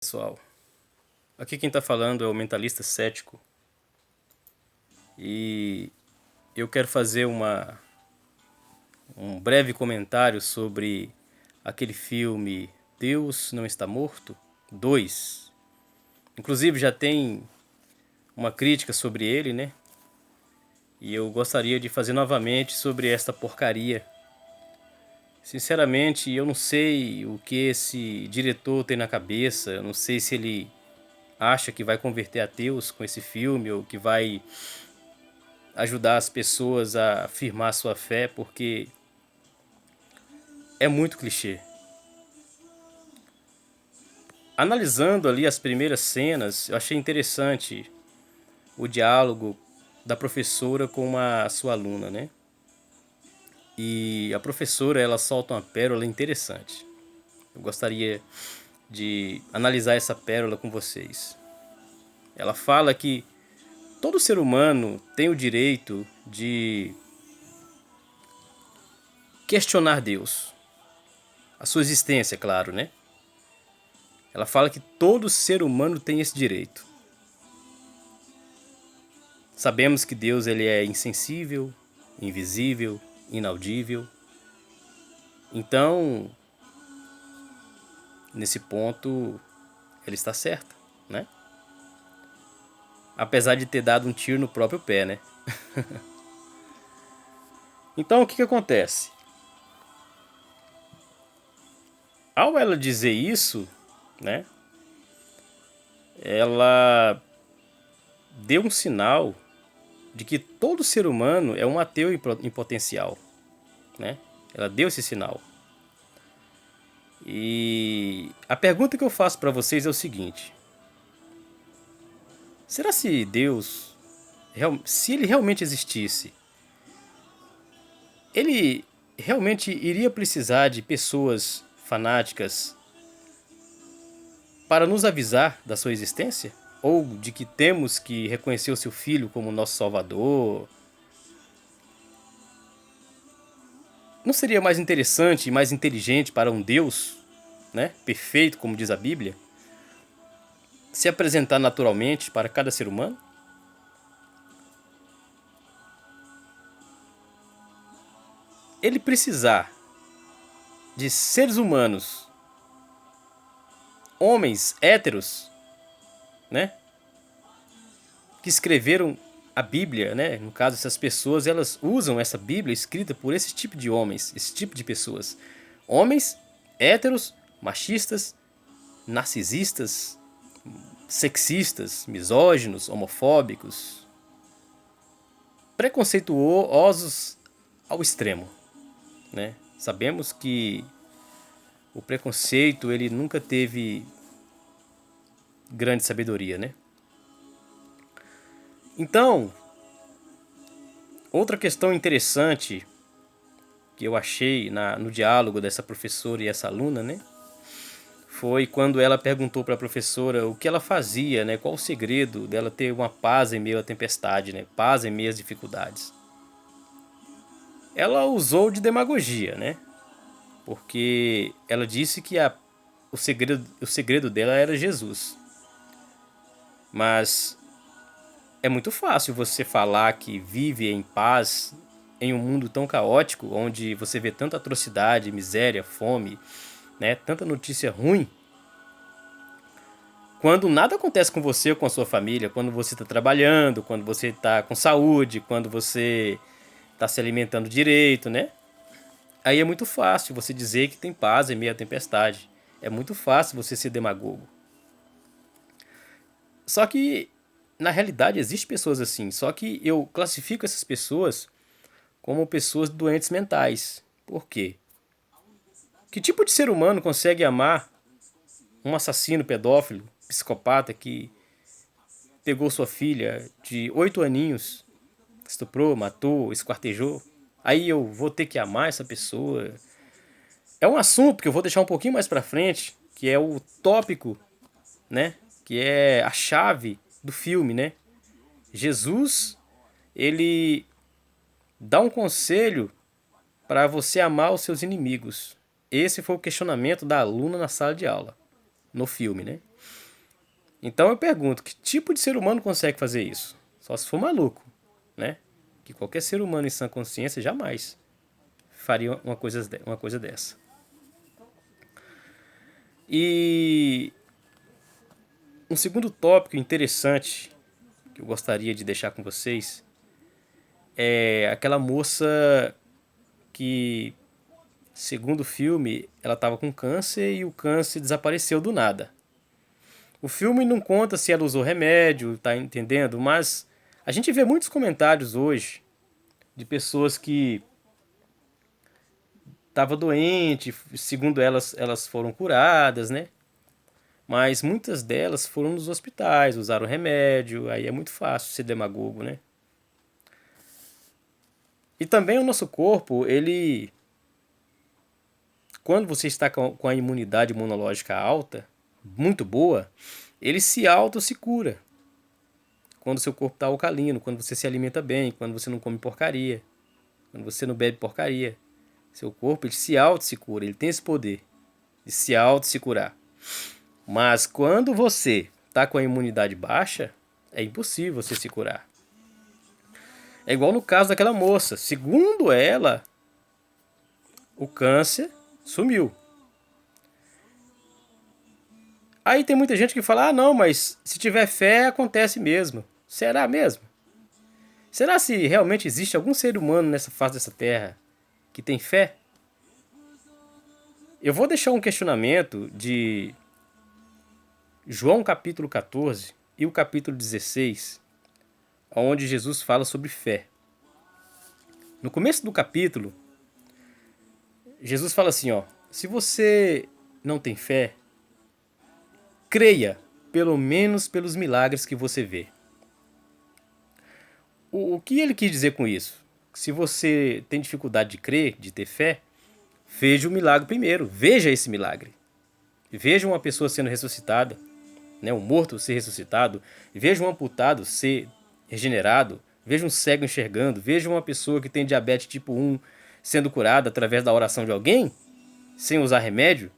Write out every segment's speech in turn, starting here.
Pessoal, aqui quem está falando é o Mentalista Cético e eu quero fazer um breve comentário sobre aquele filme Deus Não Está Morto 2. Inclusive já tem uma crítica sobre ele, né? E eu gostaria de fazer novamente sobre esta porcaria. Sinceramente, eu não sei o que esse diretor tem na cabeça, eu não sei se ele acha que vai converter ateus com esse filme ou que vai ajudar as pessoas a afirmar sua fé, porque é muito clichê. Analisando ali as primeiras cenas, eu achei interessante o diálogo da professora com a sua aluna, né? E a professora, ela solta uma pérola interessante. Eu gostaria de analisar essa pérola com vocês. Ela fala que todo ser humano tem o direito de questionar Deus. A sua existência, claro, né? Ela fala que todo ser humano tem esse direito. Sabemos que Deus ele é insensível, invisível, inaudível. Então, nesse ponto, ele está certo, né? Apesar de ter dado um tiro no próprio pé, né? Então, o que acontece? Ao ela dizer isso, né? Ela deu um sinal de que todo ser humano é um ateu em potencial, né? Ela deu esse sinal. E a pergunta que eu faço para vocês é o seguinte: será se Deus, se ele realmente existisse, ele realmente iria precisar de pessoas fanáticas para nos avisar da sua existência? Ou de que temos que reconhecer o seu filho como nosso salvador? Não seria mais interessante e mais inteligente para um Deus, né, perfeito, como diz a Bíblia, se apresentar naturalmente para cada ser humano? Ele precisar de seres humanos, homens héteros, né, que escreveram a Bíblia, né? No caso, essas pessoas, elas usam essa Bíblia escrita por esse tipo de homens, esse tipo de pessoas. Homens héteros, machistas, narcisistas, sexistas, misóginos, homofóbicos, preconceituosos ao extremo, né? Sabemos que o preconceito ele nunca teve grande sabedoria, né? Então, outra questão interessante que eu achei no diálogo dessa professora e essa aluna, né? Foi quando ela perguntou para a professora o que ela fazia, né? Qual o segredo dela ter uma paz em meio à tempestade, né? Paz em meio às dificuldades. Ela usou de demagogia, né? Porque ela disse que o segredo dela era Jesus. Mas é muito fácil você falar que vive em paz em um mundo tão caótico, onde você vê tanta atrocidade, miséria, fome, né? Tanta notícia ruim. Quando nada acontece com você ou com a sua família, quando você está trabalhando, quando você está com saúde, quando você está se alimentando direito, né? Aí é muito fácil você dizer que tem paz em meio à tempestade. É muito fácil você ser demagogo. Só que, na realidade, existem pessoas assim. Só que eu classifico essas pessoas como pessoas doentes mentais. Por quê? Que tipo de ser humano consegue amar um assassino pedófilo, psicopata que pegou sua filha de 8 aninhos, estuprou, matou, esquartejou? Aí eu vou ter que amar essa pessoa? É um assunto que eu vou deixar um pouquinho mais pra frente, que é o tópico, né? Que é a chave do filme, né? Jesus, ele dá um conselho para você amar os seus inimigos. Esse foi o questionamento da aluna na sala de aula, no filme, né? Então eu pergunto, que tipo de ser humano consegue fazer isso? Só se for maluco, né? Que qualquer ser humano em sã consciência jamais faria uma coisa dessa. E um segundo tópico interessante que eu gostaria de deixar com vocês é aquela moça que, segundo o filme, ela estava com câncer e o câncer desapareceu do nada. O filme não conta se ela usou remédio, tá entendendo? Mas a gente vê muitos comentários hoje de pessoas que estavam doentes, segundo elas foram curadas, né? Mas muitas delas foram nos hospitais, usaram remédio, aí é muito fácil ser demagogo, né? E também o nosso corpo, ele, quando você está com a imunidade imunológica alta, muito boa, ele se cura. Quando seu corpo está alcalino, quando você se alimenta bem, quando você não come porcaria, quando você não bebe porcaria. Seu corpo ele se cura, ele tem esse poder de se curar. Mas quando você está com a imunidade baixa, é impossível você se curar. É igual no caso daquela moça. Segundo ela, o câncer sumiu. Aí tem muita gente que fala, ah não, mas se tiver fé acontece mesmo. Será mesmo? Será se realmente existe algum ser humano nessa face dessa terra que tem fé? Eu vou deixar um questionamento de João capítulo 14 e o capítulo 16, onde Jesus fala sobre fé. No começo do capítulo, Jesus fala assim, ó, se você não tem fé, creia, pelo menos pelos milagres que você vê. O que ele quis dizer com isso? Se você tem dificuldade de crer, de ter fé, veja o milagre primeiro, veja esse milagre. Veja uma pessoa sendo ressuscitada, né, um morto ser ressuscitado, veja um amputado ser regenerado, veja um cego enxergando, veja uma pessoa que tem diabetes tipo 1 sendo curada através da oração de alguém, sem usar remédio.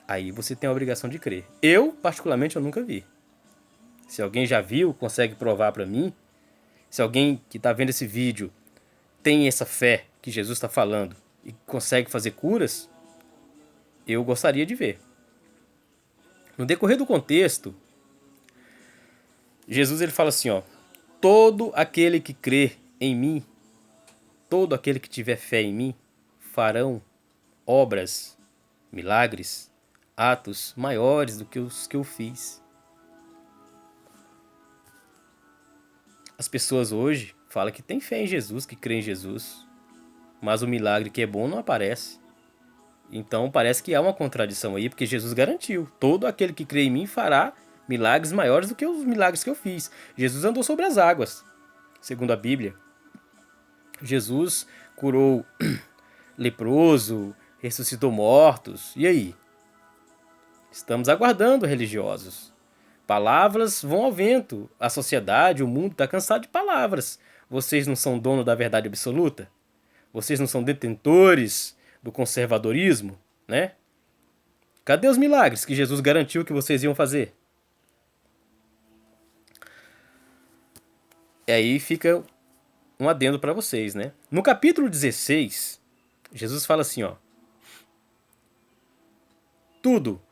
Aí você tem a obrigação de crer. Eu, particularmente, eu nunca vi. Se alguém já viu, consegue provar para mim. Se alguém que está vendo esse vídeo tem essa fé que Jesus está falando e consegue fazer curas, eu gostaria de ver. No decorrer do contexto, Jesus ele fala assim, ó, todo aquele que crê em mim, todo aquele que tiver fé em mim, farão obras, milagres, atos maiores do que os que eu fiz. As pessoas hoje falam que tem fé em Jesus, que crê em Jesus, mas o milagre que é bom não aparece. Então parece que há uma contradição aí, porque Jesus garantiu, todo aquele que crê em mim fará milagres maiores do que os milagres que eu fiz. Jesus andou sobre as águas, segundo a Bíblia. Jesus curou leproso, ressuscitou mortos. E aí? Estamos aguardando, religiosos. Palavras vão ao vento. A sociedade, o mundo está cansado de palavras. Vocês não são dono da verdade absoluta? Vocês não são detentores do conservadorismo, né? Cadê os milagres que Jesus garantiu que vocês iam fazer? E aí fica um adendo para vocês, né? No capítulo 16, Jesus fala assim, ó: Tudo,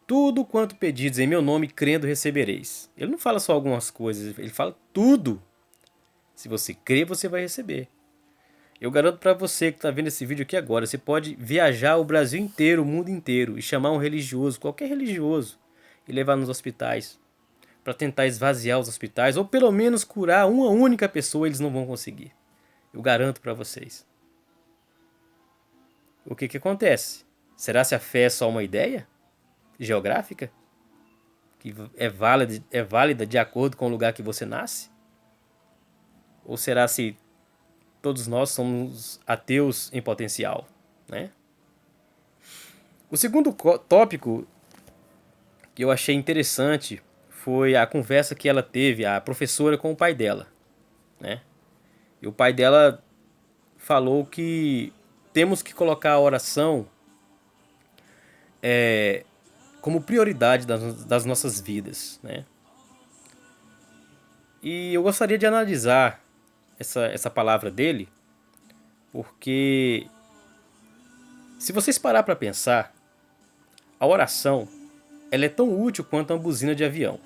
tudo quanto pedides em meu nome, crendo recebereis. Ele não fala só algumas coisas, ele fala tudo. Se você crer, você vai receber. Eu garanto para você que está vendo esse vídeo aqui agora, você pode viajar o Brasil inteiro, o mundo inteiro, e chamar um religioso, qualquer religioso, e levar nos hospitais, para tentar esvaziar os hospitais, ou pelo menos curar uma única pessoa, eles não vão conseguir. Eu garanto para vocês. O que acontece? Será se a fé é só uma ideia geográfica? Que é válida de acordo com o lugar que você nasce? Ou será se todos nós somos ateus em potencial, né? O segundo tópico que eu achei interessante foi a conversa que ela teve, a professora com o pai dela, né? E o pai dela falou que temos que colocar a oração como prioridade das nossas vidas, né? E eu gostaria de analisar essa palavra dele, porque se vocês parar para pensar, a oração ela é tão útil quanto uma buzina de avião.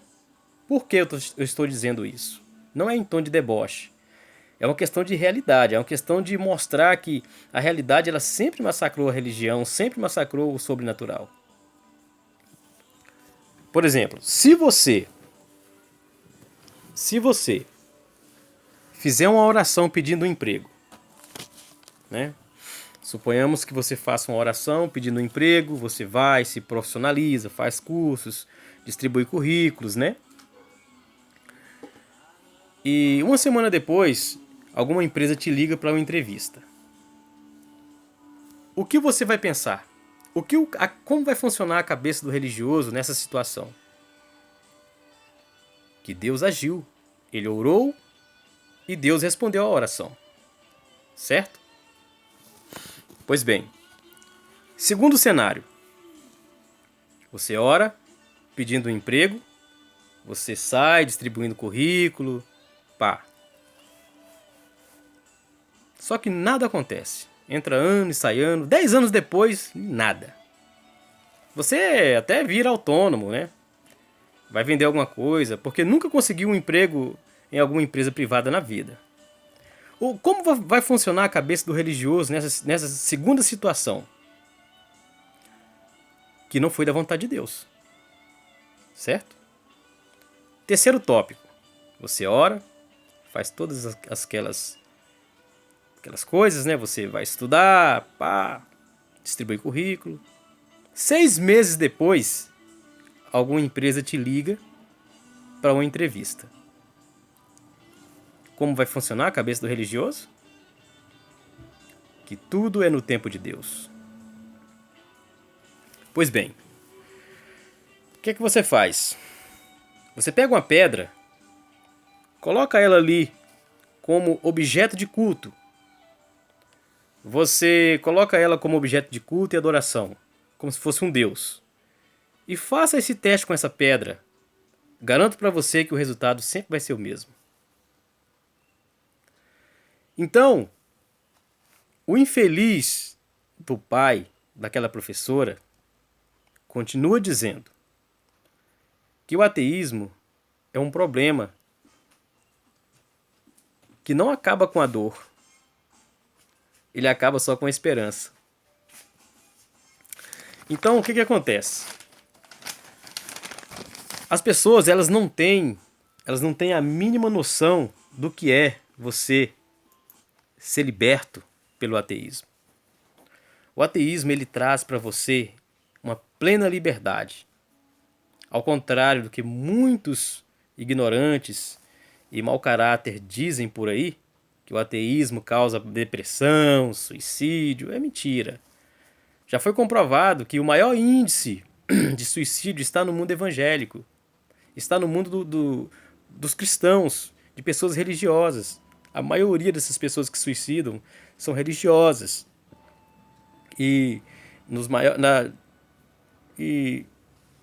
Por que eu estou dizendo isso? Não é em tom de deboche. É uma questão de realidade, é uma questão de mostrar que a realidade ela sempre massacrou a religião, sempre massacrou o sobrenatural. Por exemplo, se você fizer uma oração pedindo um emprego, né? Suponhamos que você faça uma oração pedindo um emprego, você vai, se profissionaliza, faz cursos, distribui currículos, né? E uma semana depois, alguma empresa te liga para uma entrevista. O que você vai pensar? Como vai funcionar a cabeça do religioso nessa situação? Que Deus agiu. Ele orou e Deus respondeu a oração. Certo? Pois bem, segundo cenário. Você ora pedindo um emprego, você sai distribuindo currículo, pá. Só que nada acontece. Entra ano e sai ano, 10 anos depois, nada. Você até vira autônomo, né? Vai vender alguma coisa, porque nunca conseguiu um emprego em alguma empresa privada na vida. Ou como vai funcionar a cabeça do religioso nessa segunda situação? Que não foi da vontade de Deus. Certo? Terceiro tópico. Você ora, faz todas aquelas coisas, né? Você vai estudar, pá, distribui currículo. 6 meses depois, alguma empresa te liga para uma entrevista. Como vai funcionar a cabeça do religioso? Que tudo é no tempo de Deus. Pois bem, o que é que você faz? Você pega uma pedra, coloca ela ali como objeto de culto. Você coloca ela como objeto de culto e adoração, como se fosse um deus. E faça esse teste com essa pedra. Garanto para você que o resultado sempre vai ser o mesmo. Então, o infeliz do pai daquela professora continua dizendo que o ateísmo é um problema que não acaba com a dor. Ele acaba só com a esperança. Então, o que acontece? As pessoas, elas não têm a mínima noção do que é você ser liberto pelo ateísmo. O ateísmo, ele traz para você uma plena liberdade. Ao contrário do que muitos ignorantes e mau caráter dizem por aí, que o ateísmo causa depressão, suicídio, é mentira. Já foi comprovado que o maior índice de suicídio está no mundo evangélico. Está no mundo dos cristãos, de pessoas religiosas. A maioria dessas pessoas que suicidam são religiosas. E, e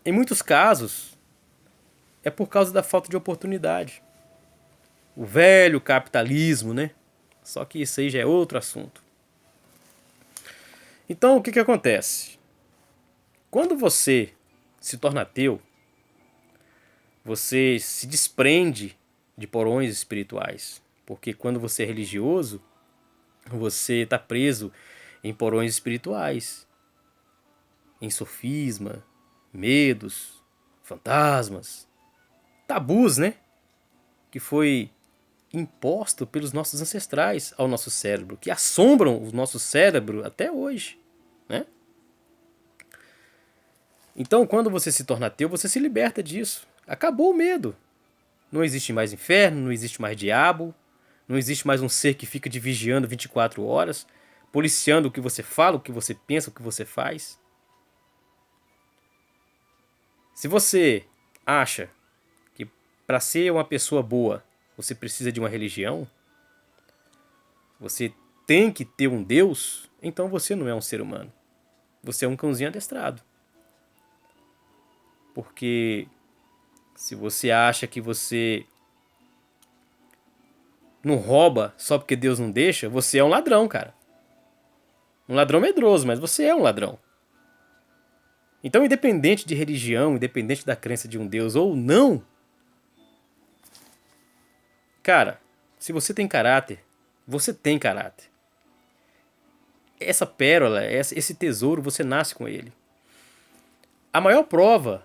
em muitos casos é por causa da falta de oportunidade. O velho capitalismo, né? Só que isso aí já é outro assunto. Então, o que acontece? Quando você se torna ateu, você se desprende de porões espirituais. Porque quando você é religioso, você está preso em porões espirituais, em sofisma, medos, fantasmas, tabus, né? Que foi imposto pelos nossos ancestrais ao nosso cérebro, que assombram o nosso cérebro até hoje, né? Então, quando você se torna ateu, você se liberta disso. Acabou o medo. Não existe mais inferno, não existe mais diabo, não existe mais um ser que fica te vigiando 24 horas, policiando o que você fala, o que você pensa, o que você faz. Se você acha que para ser uma pessoa boa você precisa de uma religião, você tem que ter um Deus, então você não é um ser humano. Você é um cãozinho adestrado. Porque se você acha que você não rouba só porque Deus não deixa, você é um ladrão, cara. Um ladrão medroso, mas você é um ladrão. Então, independente de religião, independente da crença de um Deus ou não, cara, se você tem caráter, você tem caráter. Essa pérola, esse tesouro, você nasce com ele. A maior prova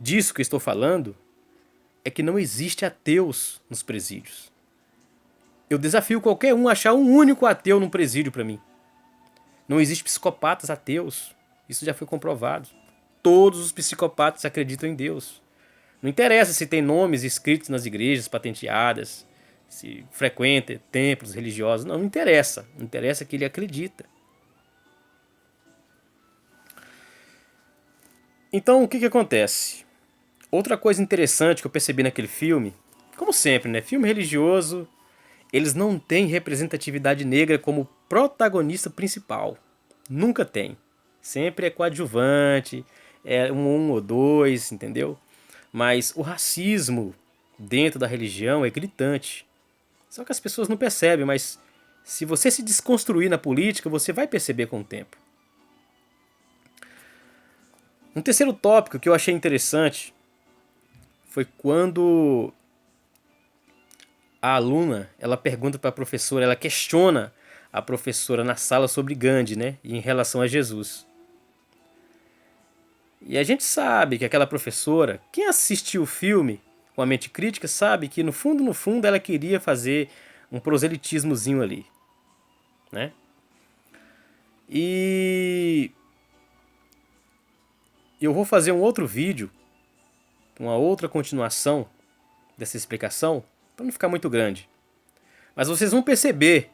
disso que eu estou falando é que não existe ateus nos presídios. Eu desafio qualquer um a achar um único ateu num presídio pra mim. Não existe psicopatas ateus. Isso já foi comprovado. Todos os psicopatas acreditam em Deus. Não interessa se tem nomes escritos nas igrejas, patenteadas, se frequenta templos religiosos. Não interessa. Não interessa que ele acredita. Então, o que acontece? Outra coisa interessante que eu percebi naquele filme, como sempre, né? Filme religioso, eles não têm representatividade negra como protagonista principal. Nunca tem. Sempre é coadjuvante, é um ou dois, entendeu? Mas o racismo dentro da religião é gritante. Só que as pessoas não percebem, mas se você se desconstruir na política, você vai perceber com o tempo. Um terceiro tópico que eu achei interessante foi quando a aluna, ela pergunta para a professora, ela questiona a professora na sala sobre Gandhi, né, em relação a Jesus. E a gente sabe que aquela professora, quem assistiu o filme com a mente crítica, sabe que no fundo, ela queria fazer um proselitismozinho ali, né? E eu vou fazer um outro vídeo, uma outra continuação dessa explicação, para não ficar muito grande. Mas vocês vão perceber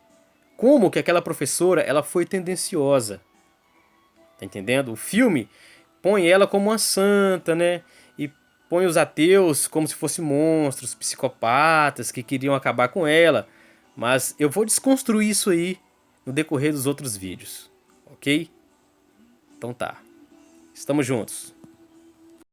como que aquela professora ela foi tendenciosa. Tá entendendo? O filme põe ela como uma santa, né? E põe os ateus como se fossem monstros, psicopatas que queriam acabar com ela. Mas eu vou desconstruir isso aí no decorrer dos outros vídeos, ok? Então tá. Estamos juntos.